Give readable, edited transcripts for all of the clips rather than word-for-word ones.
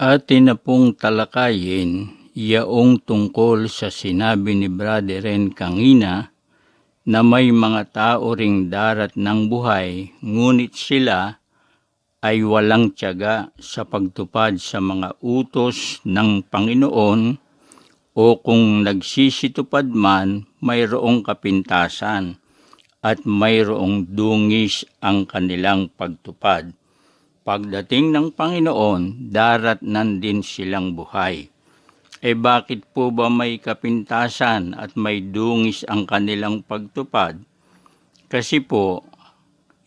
Atin na pong talakayin yaong tungkol sa sinabi ni Brother Ren kanina na may mga tao ring darat ng buhay, ngunit sila ay walang tiyaga sa pagtupad sa mga utos ng Panginoon, o kung nagsisitupad man, mayroong kapintasan at mayroong dungis ang kanilang pagtupad. Pagdating ng Panginoon, daratnan din silang buhay. Bakit po ba may kapintasan at may dungis ang kanilang pagtupad? Kasi po,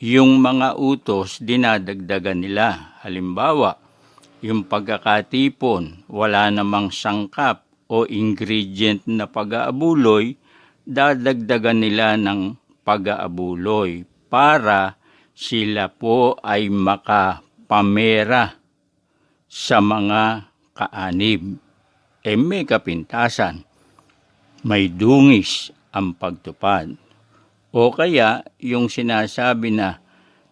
yung mga utos dinadagdagan nila. Halimbawa, yung pagkakatipon, wala namang sangkap o ingredient na pag-aabuloy, dadagdagan nila ng pag-aabuloy para sila po ay makapamera sa mga kaanib. May kapintasan, may dungis ang pagtupad. O kaya yung sinasabi na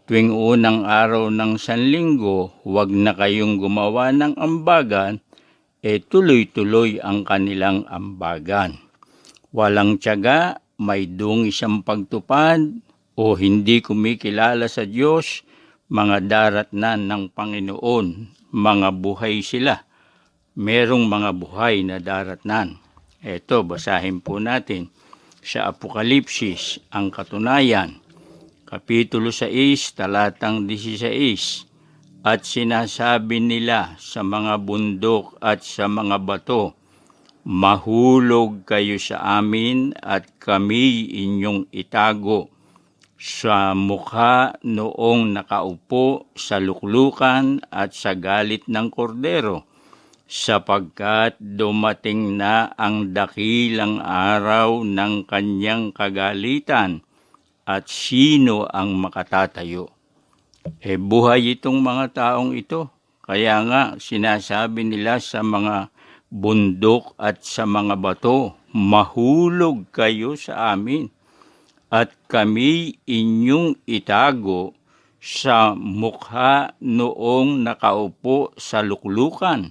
tuwing unang araw ng Sanlinggo, huwag na kayong gumawa ng ambagan, tuloy-tuloy ang kanilang ambagan. Walang tiyaga, may dungis ang pagtupad, o hindi kumikilala sa Diyos, mga daratnan ng Panginoon, mga buhay sila. Merong mga buhay na daratnan. Ito, basahin po natin sa Apokalipsis ang katunayan, Kapitulo 6, talatang 16. At sinasabi nila sa mga bundok at sa mga bato, mahulog kayo sa amin at kami inyong itago sa mukha noong nakaupo sa luklukan at sa galit ng kordero, sapagkat dumating na ang dakilang araw ng kanyang kagalitan, at sino ang makatatayo? Buhay itong mga taong ito. Kaya nga sinasabi nila sa mga bundok at sa mga bato, mahulog kayo sa amin at kami inyong itago sa mukha noong nakaupo sa luklukan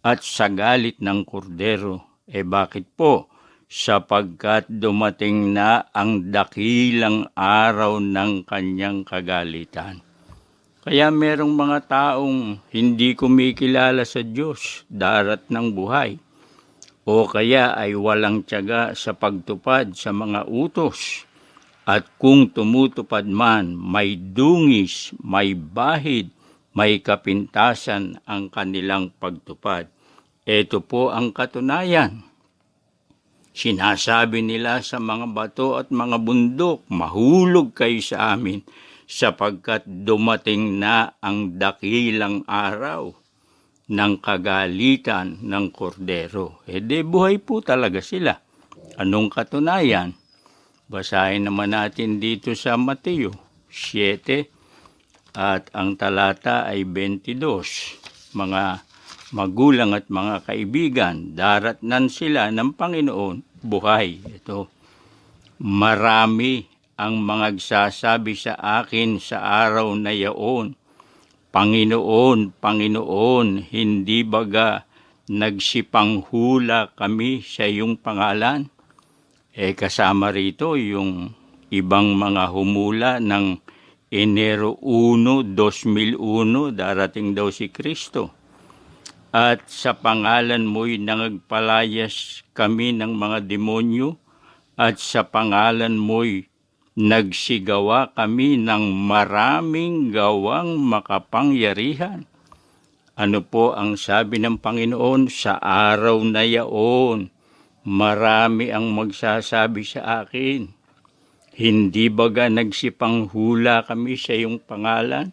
at sa galit ng kordero. Bakit po? Sapagkat dumating na ang dakilang araw ng kanyang kagalitan. Kaya merong mga taong hindi kumikilala sa Diyos, darat ng buhay, o kaya ay walang tiyaga sa pagtupad sa mga utos. At kung tumutupad man, may dungis, may bahid, may kapintasan ang kanilang pagtupad. Ito po ang katunayan. Sinasabi nila sa mga bato at mga bundok, mahulog kayo sa amin, sapagkat dumating na ang dakilang araw ng kagalitan ng kordero. Buhay po talaga sila. Anong katunayan? Basahin naman natin dito sa Mateo 7 at ang talata ay 22. Mga magulang at mga kaibigan, daratnan sila ng Panginoon, buhay. Ito, marami ang magsasabi sa akin sa araw na yaon, Panginoon, Panginoon, hindi baga nagsipanghula kami sa iyong pangalan? Kasama rito yung ibang mga humula ng Enero 1, 2001, darating daw si Kristo. At sa pangalan mo'y nagpalayas kami ng mga demonyo, at sa pangalan mo'y nagsigawa kami ng maraming gawang makapangyarihan. Ano po ang sabi ng Panginoon? Sa araw na yaon, marami ang magsasabi sa akin, hindi baga nagsipanghula kami sa iyong pangalan?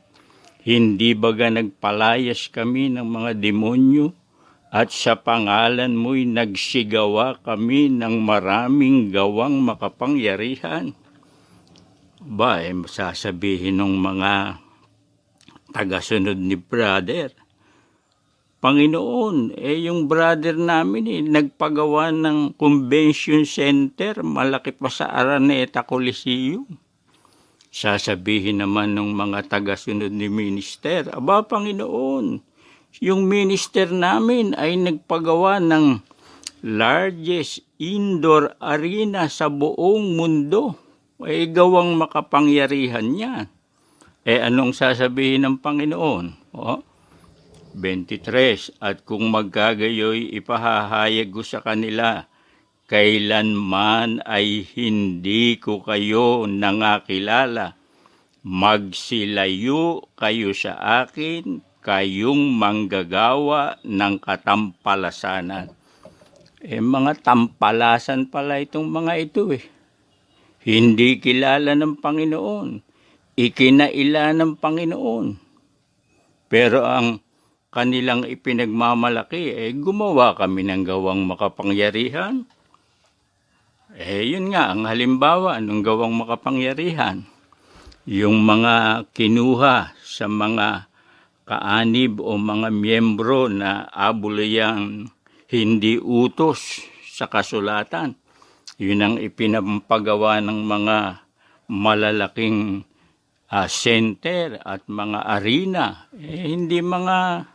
Hindi baga nagpalayas kami ng mga demonyo? At sa pangalan mo'y nagsigawa kami ng maraming gawang makapangyarihan? Sasabihin ng mga tagasunod ni brother, Panginoon, yung brother namin nagpagawa ng convention center, malaki pa sa Araneta Coliseum. Sasabihin naman ng mga tagasunod ni minister, Aba Panginoon, Yung minister namin ay nagpagawa ng largest indoor arena sa buong mundo. Ay gawang makapangyarihan yan. Anong sasabihin ng Panginoon? 23, at kung magkagayoy ipahahayag ko sa kanila, kailanman ay hindi ko kayo nangakilala. Magsilayo kayo sa akin, kayong manggagawa ng katampalasanan. Mga tampalasan pala itong mga ito Hindi kilala ng Panginoon. Ikinaila ng Panginoon. Pero ang kanilang ipinagmamalaki, gumawa kami ng gawang makapangyarihan. Yun nga, ang halimbawa ng gawang makapangyarihan. Yung mga kinuha sa mga kaanib o mga miyembro na abuliyang hindi utos sa kasulatan. Yun ang ipinampagawa ng mga malalaking center at mga arena. Hindi mga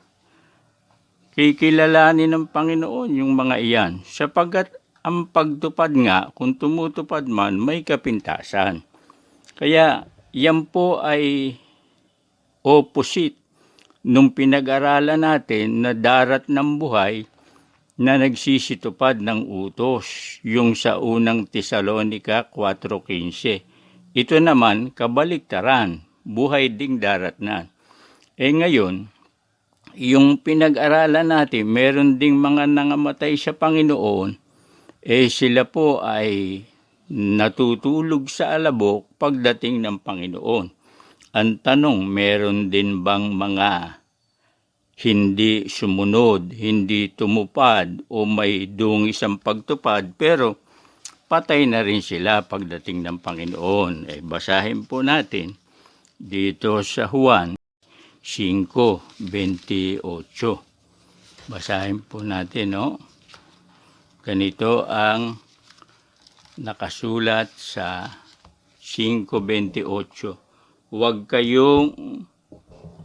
kikilalanin ng Panginoon yung mga iyan. Sapagkat ang pagtupad nga, kung tumutupad man, may kapintasan. Kaya yan po ay opposite nung pinag-aralan natin na darat ng buhay na nagsisitupad ng utos, yung sa unang Tesalonica 4:15. Ito naman, kabaliktaran, buhay ding daratnan. Ngayon, yung pinag-aralan natin, meron ding mga nangamatay sa Panginoon, sila po ay natutulog sa alabok pagdating ng Panginoon. Ang tanong, meron din bang mga hindi sumunod, hindi tumupad o may dungis ang pagtupad pero patay na rin sila pagdating ng Panginoon? Basahin po natin dito sa Juan 5:28. Basahin po natin, Ganito ang nakasulat sa 5:28.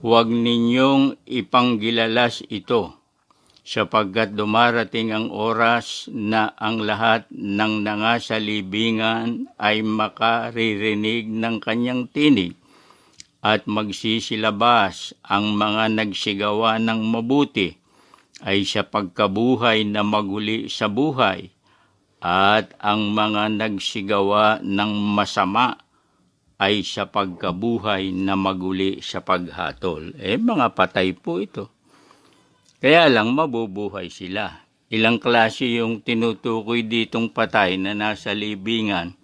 Huwag ninyong ipanggilalas ito, sapagkat dumarating ang oras na ang lahat ng nangasalibingan ay makaririnig ng kanyang tinig at magsisilabas. Ang mga nagsigawa ng mabuti ay sa pagkabuhay na maguli sa buhay, at ang mga nagsigawa ng masama ay sa pagkabuhay na maguli sa paghatol. Mga patay po ito. Kaya lang mabubuhay sila. Ilang klase yung tinutukoy ditong patay na nasa libingan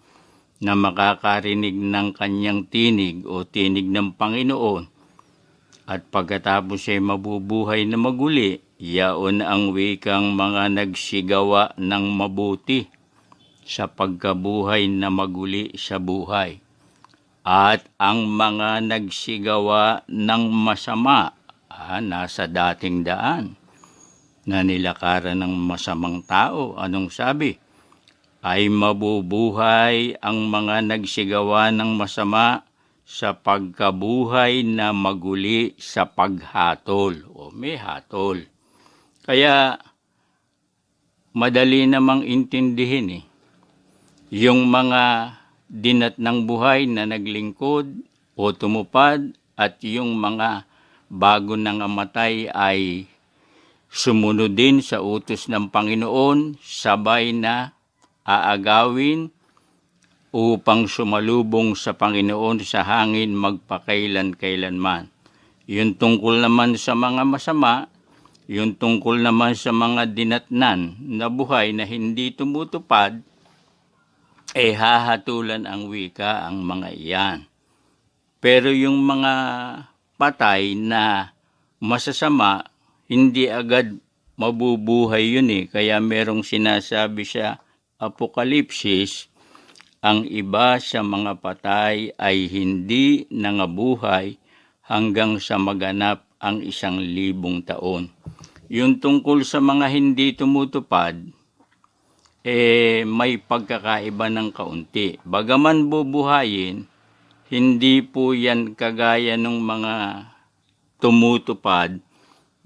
na makakarinig ng kanyang tinig o tinig ng Panginoon. At pagkatapos ay mabubuhay na maguli, yaon ang wikang mga nagsigawa ng mabuti sa pagkabuhay na maguli sa buhay. At ang mga nagsigawa ng masama, nasa dating daan, na nilakaran ng masamang tao. Anong sabi? Ay mabubuhay ang mga nagsigawa ng masama sa pagkabuhay na maguli sa paghatol. May hatol. Kaya madali namang intindihin yung mga dinat ng buhay na naglingkod o tumupad at yung mga bago nang amatay ay sumunod din sa utos ng Panginoon, sabay na aagawin upang sumalubong sa Panginoon sa hangin magpakailan-kailanman. Yung tungkol naman sa mga masama, yung tungkol naman sa mga dinatnan na buhay na hindi tumutupad, hahatulan ang wika ang mga iyan. Pero yung mga patay na masasama, hindi agad mabubuhay yun Kaya merong sinasabi sa Apokalipsis, ang iba sa mga patay ay hindi nangabuhay hanggang sa maganap ang 1,000 taon. Yung tungkol sa mga hindi tumutupad, may pagkakaiba ng kaunti. Bagaman bubuhayin, hindi po yan kagaya ng mga tumutupad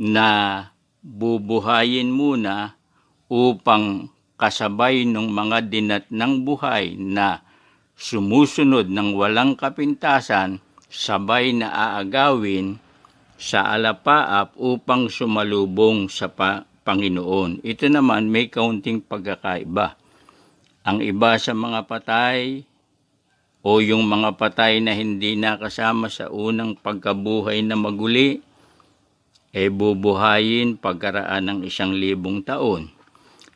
na bubuhayin muna upang kasabay ng mga dinatnang buhay na sumusunod ng walang kapintasan, sabay na aagawin sa alapaap upang sumalubong sa Panginoon. Ito naman may kaunting pagkakaiba. Ang iba sa mga patay o yung mga patay na hindi nakasama sa unang pagkabuhay na maguli, bubuhayin pagkaraan ng 1,000 taon.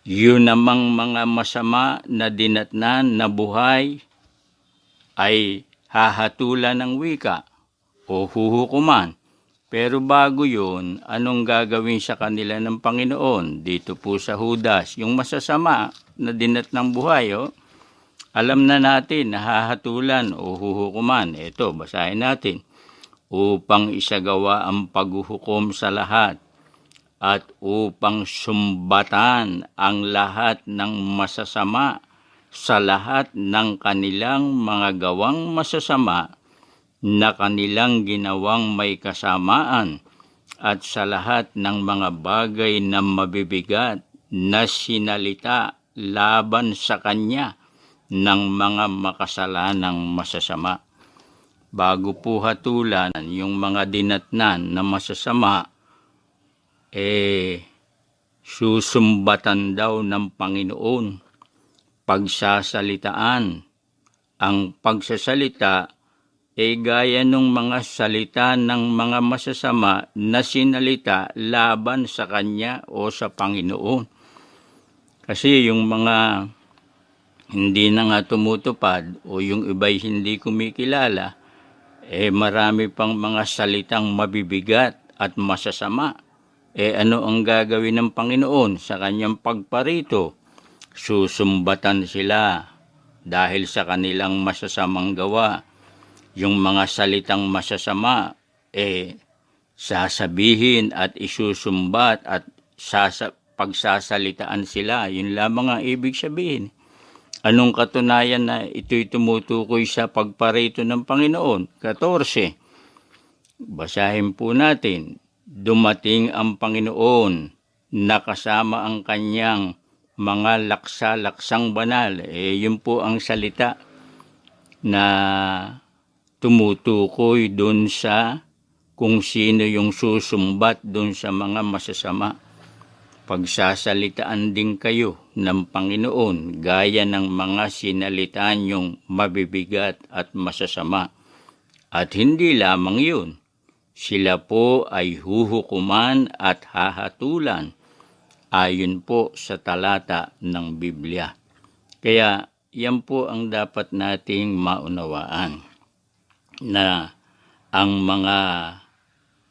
Yun namang mga masama na dinatnan na buhay ay hahatulan ng wika o huhukuman. Pero bago yun, anong gagawin sa kanila ng Panginoon? Dito po sa Judas, yung masasama na dinatnang buhay, alam na natin na hahatulan o huhukuman. Ito, basahin natin. Upang isagawa ang paghuhukom sa lahat at upang sumbatan ang lahat ng masasama sa lahat ng kanilang mga gawang masasama na kanilang ginawang may kasamaan at sa lahat ng mga bagay na mabibigat na sinalita laban sa kanya ng mga makasalanang masasama. Bago po hatulan yung mga dinatnan na masasama, susumbatan daw ng Panginoon. Pagsasalitaan. Ang pagsasalita gaya ng mga salita ng mga masasama na sinalita laban sa Kanya o sa Panginoon. Kasi yung mga hindi na nga tumutupad o yung iba'y hindi kumikilala, marami pang mga salitang mabibigat at masasama. Ano ang gagawin ng Panginoon sa kanyang pagparito? Susumbatan sila dahil sa kanilang masasamang gawa. Yung mga salitang masasama, sasabihin at isusumbat at pagsasalitaan sila. Yun lamang ang ibig sabihin. Anong katunayan na ito'y tumutukoy sa pagparito ng Panginoon? 14. Basahin po natin. Dumating ang Panginoon na kasama ang kanyang mga laksa-laksang banal. Yun po ang salita na tumutukoy dun sa kung sino yung susumbat dun sa mga masasama. Pagsasalitaan din kayo ng Panginoon gaya ng mga sinalitaan yung mabibigat at masasama. At hindi lamang yun, sila po ay huhukuman at hahatulan ayon po sa talata ng Biblia. Kaya yan po ang dapat nating maunawaan, na ang mga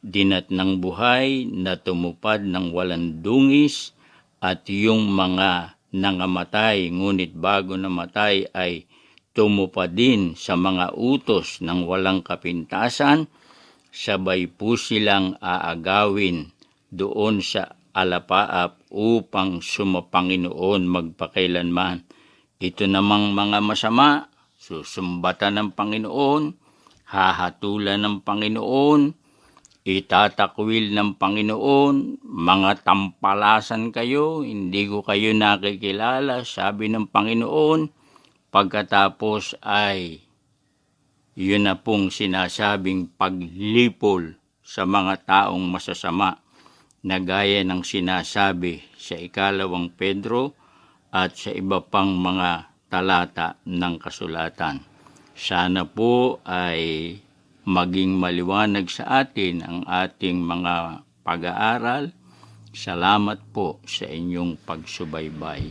dinatnang buhay na tumupad ng walang dungis at yung mga nangamatay ngunit bago namatay ay tumupad din sa mga utos ng walang kapintasan, sabay po silang aagawin doon sa alapaap upang sumapanginoon magpakailanman. Ito namang mga masama, susumbatan ng Panginoon, hahatulan ng Panginoon, itatakwil ng Panginoon, mga tampalasan kayo, hindi ko kayo nakikilala, sabi ng Panginoon. Pagkatapos ay yun na pong sinasabing paglipol sa mga taong masasama na gaya ng sinasabi sa 2 Pedro at sa iba pang mga talata ng kasulatan. Sana po ay maging maliwanag sa atin ang ating mga pag-aaral. Salamat po sa inyong pagsubaybay.